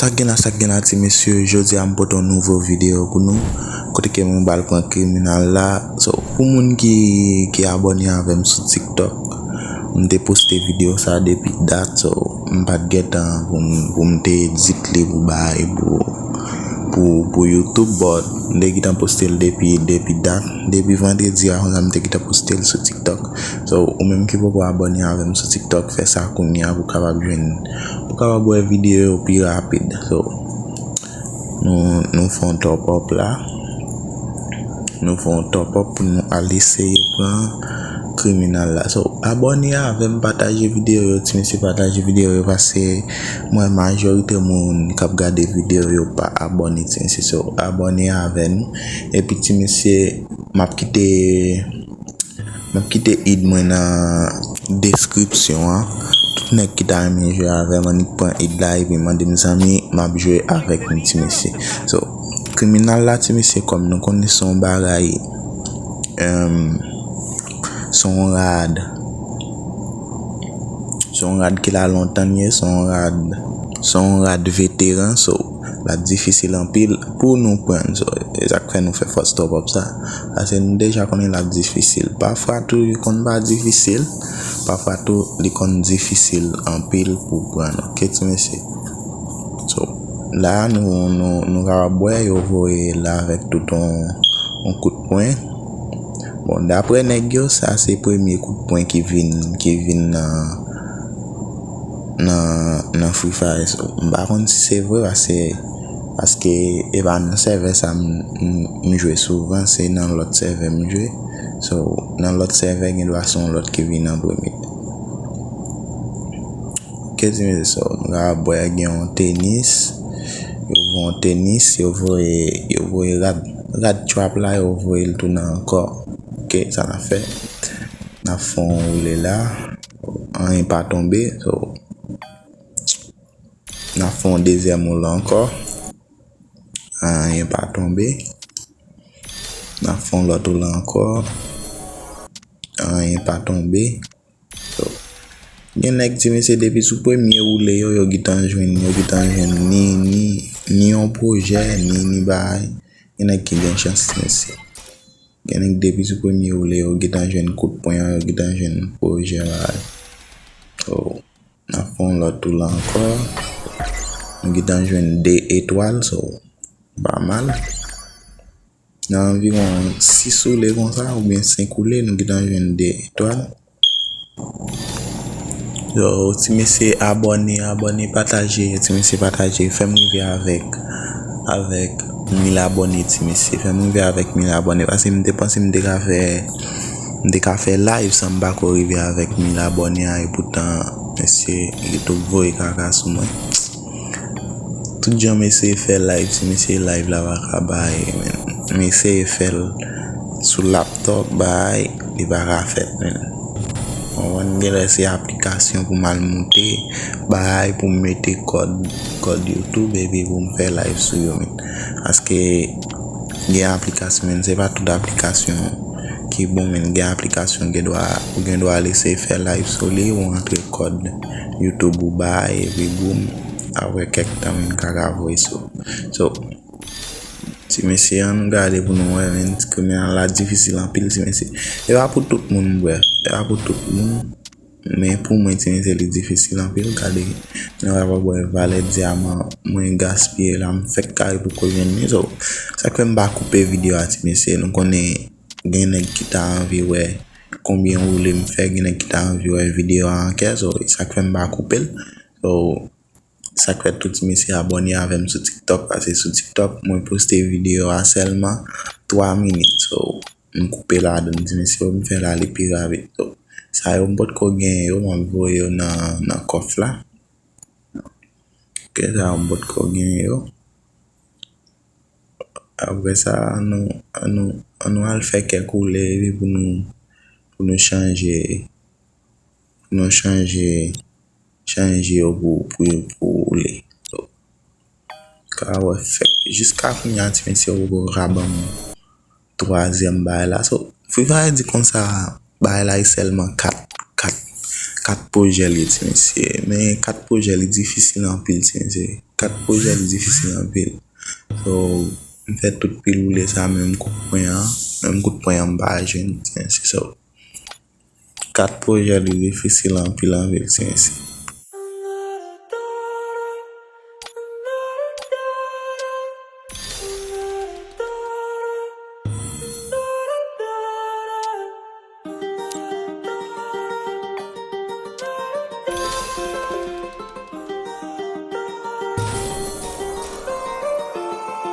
Sagena ti messieurs, jodi am bote un nouveau vidéo pour nous. Côté que mon bal pour un criminel là. So pour moun qui abonné avec sur TikTok, on te posté vidéo ça depuis date, so m'pas get pour m'te dit li pour YouTube, but dès qu'il t'a posté depuis date, depuis vendredi on m'te qui posté sur TikTok. So ou même qui peut abonner avec sur TikTok, faire ça qu'on y a pour capable voir vidéo plus rapide. So nous faisons top up là. Nous faisons top up pour nous aller essayer prendre criminel là. So abonnez avec partager vidéo, si partager vidéo parce que moi majorité monde qui regarde vidéo yo pas abonné, so abonnez avec nous et puis si monsieur m'a quitté id moi dans description hein. Tout nek qui t'a aimé jouer avec moi point id là et puis m'a dit mes amis m'a jouer avec petit monsieur. So criminel là petit monsieur comme nous connaissons bagaille son rad qu'il a longtemps son rad vétéran, so la difficile en pile pour nous prendre, so exactement nous fait fort stop up ça parce que nous déjà connaît la difficile, parfois tout qu'on pas difficile, parfois tout les qu'on difficile en pile pour prendre. OK tu me sais. So là nous va boire et là avec tout un coup de poing. Bon d'après nèg ça c'est premier coup de poing qui vient dans Free Fire. So par contre si c'est vrai parce que et dans serveur ça me jouer souvent, c'est dans l'autre serveur me jouer. So dans l'autre serveur il doit son l'autre qui vient en premier. OK so on va boire un tennis. Yo tennis, yo voit rad trap là, yo voit il tourne encore. OK, ça l'a fait. Na fond rouler là, un pas tombé, so na fond deuxième roule encore. Un pas tombé. Na fond l'autre roule encore. Un pas tombé. So gen nek ti monsieur depuis sous premier roulé yo gitan joine ni un projet ni bail. Gen nek ki gen chance monsieur. Gen nek depuis sous premier roulé yo gitan joine coup de poing, yo gitan joine projet bail. So na fond l'autre roule encore. Nous gitan joine 2 étoiles, so pas mal. Dans environ 6 roulés comme ça ou bien 5 roulés nous gitan joine 2 étoiles. So, si monsieur abonné, partager, si monsieur partager, fais-moi avec 1000 abonnés, si monsieur, fais-moi avec 1000 abonnés, parce que je pense que je faire live sans pas arriver avec 1000 abonnés, et pourtant, monsieur, YouTube voit caca sur moi. Tout le monde monsieur fait live, si monsieur live là, va monsieur fait sur laptop, il va faire, on va laisser application pour mal monter pour mettre code YouTube et puis pour me faire live sur YouTube parce que les applications c'est pas toute application qui bon mais les applications qui doit laisser faire live sur lui ou entrer code YouTube ou et puis boom avec quelques temps même voice so si monsieur on regarde pour nous que la difficile en pile si monsieur et pas pour tout le monde pas pour tout le monde mais pour moi c'est difficile en pile regarder on va voir valet diamant moins gaspiye là me fait carré pour que vienne so ça fait me pas couper vidéo à monsieur nous connaît gain qui t'a envie ouais combien vous voulez me faire gain qui t'a envie ouais vidéo en caisse so ça fait me pas couper so ça fait tout monsieur abonné avec sur TikTok parce que sur TikTok moi poster vidéo à seulement 3 minutes so me couper là donc monsieur me faire là les plus rapide so ça yo bot ko gain yo m'envoyer dans coffre là que ça bot ko gain yo après ça nous al faire quelques couleurs pour nous changer pour les so car ouais fait jusqu'à combien tu monsieur au rabat troisième bail là so faut pas dire comme ça bail là seulement 4 4 projets li ti monsieur, mais 4 projets li difficile en pile ti monsieur. 4 projets li difficile en pile. So me fait tout pile rouler ça même coup de poing en bas jeune c'est ça. 4 projets li difficile en pile en ville ti monsieur.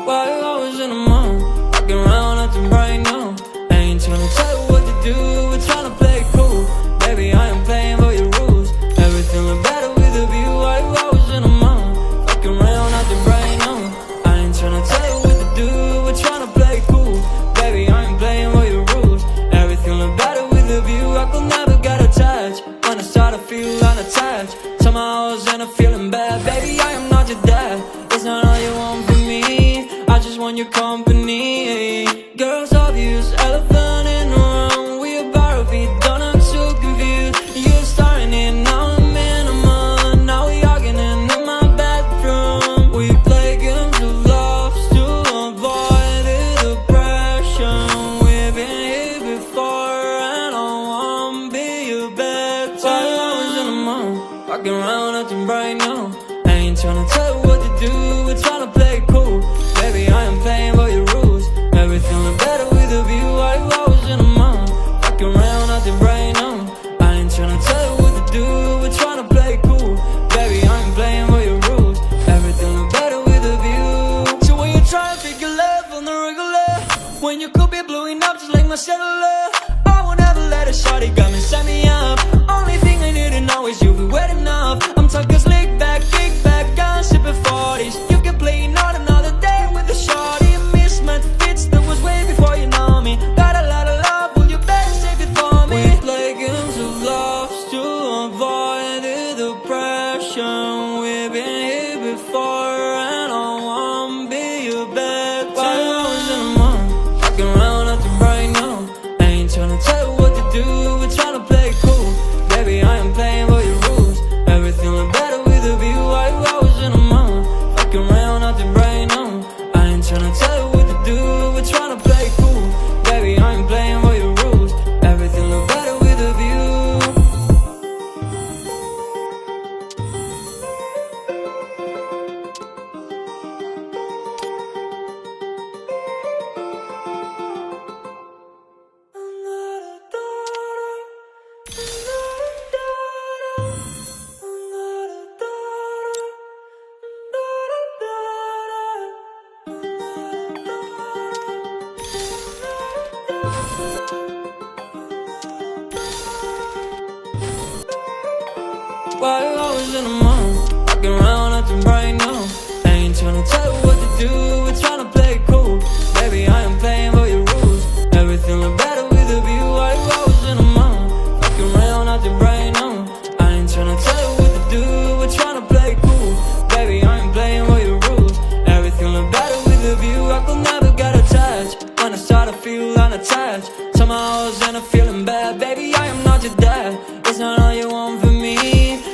While I was in the mall, walking around acting right now. I ain't tryna tell you what to do, we're tryna play cool. Baby, I am playing by your rules. Everything look better with a view. While I was in the mall, walking around acting right now. I ain't tryna tell you what to do, we're tryna play cool. Baby, I am playing by your rules. Everything look better with a view. I could never get attached. When I start to feel unattached, somehow I was in a feeling bad. Baby, I am not your dad. It's not all you want from me. I just want your company. Girls obvious, elephant in the room. We about to be done, I'm so confused. You're starting it, now I'm in a month. Now we arguing in my bedroom. We play games of love to avoid the depression. We've been here before and I wanna be your bed. While I was in the mall, walking around acting bright now. I ain't tryna tell you what to do, we're tryna play cool. Baby, I am playing by your rules. Everything look better with a view. While I was in the mall, walking around acting bright now. I ain't tryna tell you what to do, we're tryna play cool. Baby, I am playing by your rules. Everything look better with a view. So when you try to figure love on the regular, when you could be blowing up just like my cellular, I won't ever let a shawty got me, set me up. Only thing I need to know is you be wet enough. I'm talking slick back, kick back, I'm sipping 40s. You can play not another day with a shawty. A mismatch fits that was way before you know me. Got a lot of love, will you better save it for me? We play games of love to avoid the depression. We've been here before and I wanna be your bed. While I was in the mall, walking around acting right now. I ain't tryna tell you what to do, we're tryna play cool. Baby, I am playing by your rules. Everything look better with a view. While I was in the mall, walking around acting right now. I ain't tryna tell you what to do, we're tryna play cool. Baby, I am playing by your rules. Everything look better with a view. While I was in the mall, walking around acting bright now. I ain't tryna tell you what to do, we're tryna play cool. Baby, I am playing by your rules. Everything look better with a view. While I was in the mall, walking around acting bright now. I ain't tryna tell you what to do, we're tryna play cool. Baby, I am playing by your rules. Everything look better with a view. I could never get attached. When I start to feel unattached, somehow I was in a feeling bad. Baby, I am not your dad. It's not all you want from me.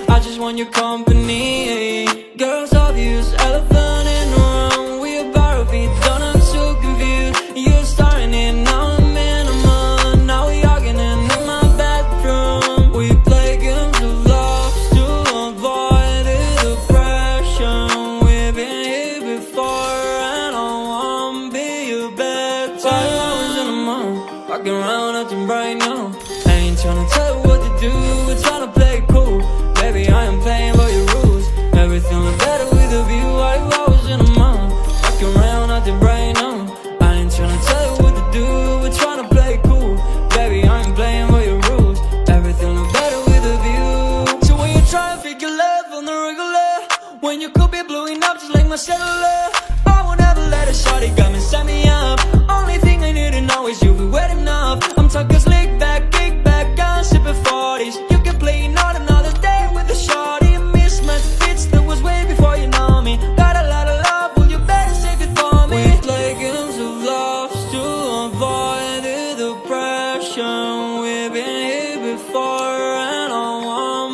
I just want your company. Girls obvious, elephant in the room. We about to be done, I'm so confused. You're starting it, now I'm in a month. Now we arguing in my bedroom. We play games of love to avoid the depression. We've been here before and I wanna be your bed. While I was in the mall, walking around acting bright now. I ain't tryna tell you what to do, we're tryna play cool. Baby, I am playing by your rules. Everything look better with a view. While I was in the mall, walking around acting bright now. I ain't tryna tell you what to do, we're tryna play cool. Baby, I am playing by your rules. Everything look better with a view. So when you try to figure love on the regular, when you could be blowing up just like my cellular, I won't ever let a shawty got me, set me up. Only thing I need to know is you be wet enough. I'm talking slick back, kick back, I'm sipping 40s. You can play not another day with a shawty. A mismatch fits that was way before you know me. Got a lot of love, will you better save it for me? We play games of love to avoid the depression. We've been here before and I want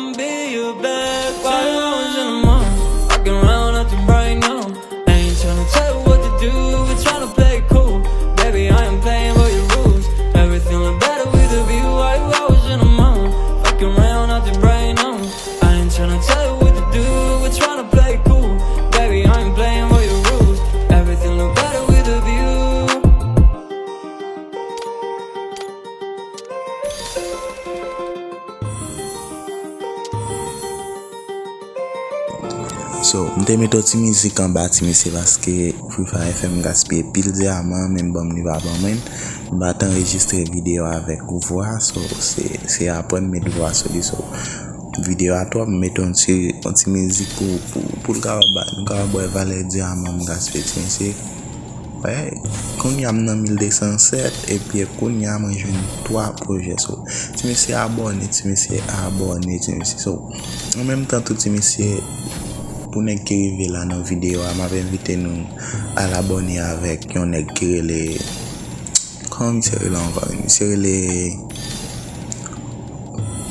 So, mte meto ti mizik an ba ti misi paske Free Fire FM gaspiye pil diamant men bom li va bon men. Mba tan enregistre video avec voix so c'est apprendre mettre voix sur li so. Video à toi meto un ti mizik pour le boy valer diamant gaspiye ti misi. Ouais, kon y a nan 1207 et puis kon y a manje 3 projets so. Ti misi abonné ti misi so. En même temps tout ti misi pour nèg qui rive là dans vidéo m'a invité nous à l'abonner avec yon nèg qui les comme c'est là encore c'est les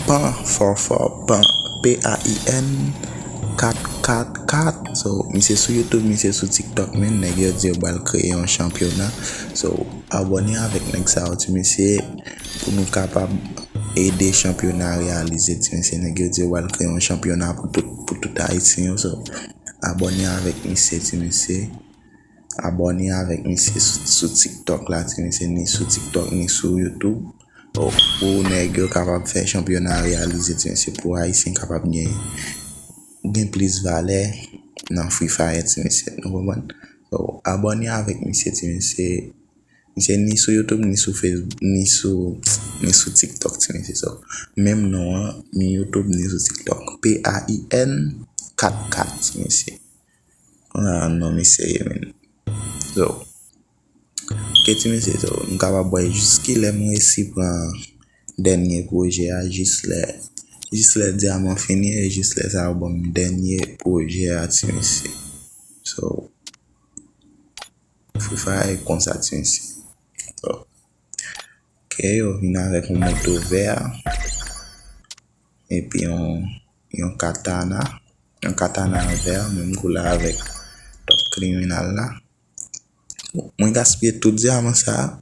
pan PAIN 444 so monsieur sur YouTube monsieur sur TikTok men nèg yo di bal créer un championnat so abonner avec nèg ça monsieur pour nous capable aider championnat réaliser monsieur nèg yo di bal créer un championnat pour tout haïtien so abonner avec monsieur abonner avec monsieur sur TikTok là monsieur ni sur TikTok ni sur YouTube pour nèg yo capable faire championnat réaliser monsieur pour haïtien capable gain plus valeur dans Free Fire monsieur vous comprenez so abonner avec monsieur ni sur YouTube ni sur Facebook ni sur TikTok monsieur so même non ni YouTube ni sur TikTok PAIN 44 monsieur non monsieur men so que monsieur so on capable boire jusqu'à les mois ici pour dernier projet à juste les diamant fini et juste les albums dernier projet à monsieur so Free Fire comme ça monsieur so ok on vient avec un moto vert et puis un katana vert même couleur avec top criminal là moi gaspiller tout diamant ça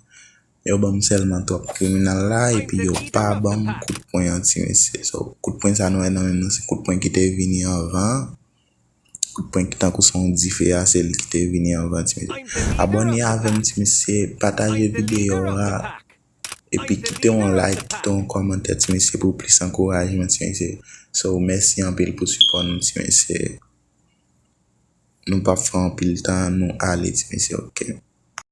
yo bam seulement top criminal là et puis yo pas bam coup de poing anti monsieur so coup de poing ça non énormément c'est coup de poing qui était venu avant coup de poing qui tant que son différent c'est qui était venu avant abonnez avec monsieur partager vidéo là et puis quittez un like quittez un commentaire monsieur pour plus encouragement monsieur so merci en pile pour support nous monsieur nous pas faire en pile temps nous aller monsieur ok